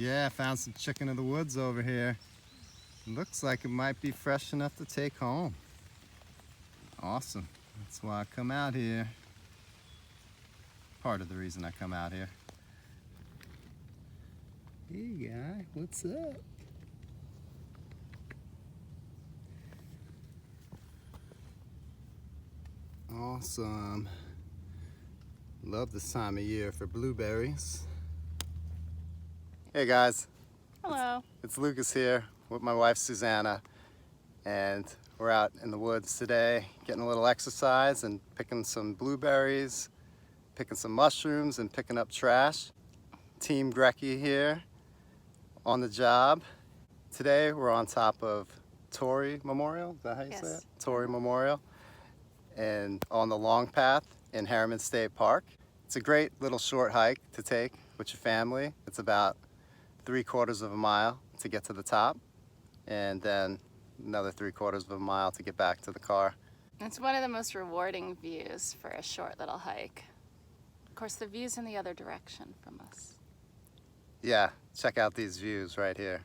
Yeah, I found some chicken of the woods over here. Looks like it might be fresh enough to take home. Awesome. That's why I come out here. Part of the reason I come out here. Hey guy, what's up? Awesome. Love this time of year for blueberries. Hey guys. Hello. It's Lucas here with my wife Susanna, and we're out in the woods today getting a little exercise and picking some blueberries, picking some mushrooms, and picking up trash. Team Grecky here on the job. Today we're on top of Torrey Memorial, is that how you say it? Torrey Memorial, and on the long path in Harriman State Park. It's a great little short hike to take with your family. It's about 3/4 of a mile to get to the top, and then another 3/4 of a mile to get back to the car. It's one of the most rewarding views for a short little hike. Of course, the view's in the other direction from us. Yeah, check out these views right here.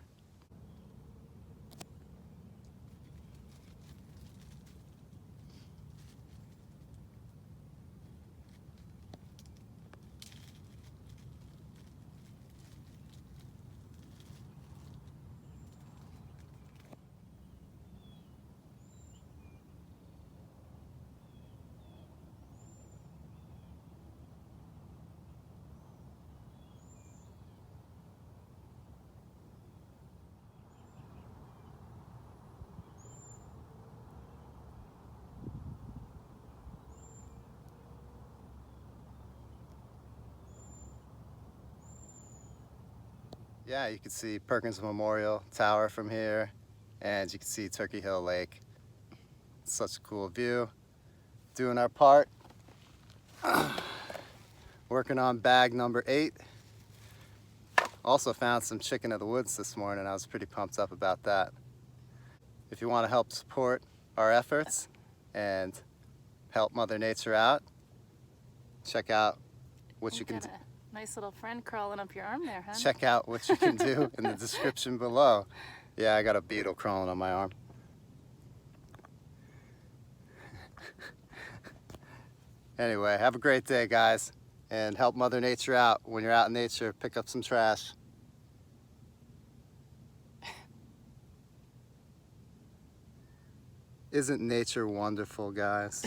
Yeah, you can see Perkins Memorial Tower from here, and you can see Turkey Hill Lake. It's such a cool view. Doing our part. Working on bag number 8. Also found some chicken of the woods this morning. I was pretty pumped up about that. If you want to help support our efforts and help Mother Nature out, check out what you can do. Nice little friend crawling up your arm there, huh? Check out what you can do in the description below. Yeah, I got a beetle crawling on my arm. Anyway, have a great day, guys, and help Mother Nature out. When you're out in nature, pick up some trash. Isn't nature wonderful, guys?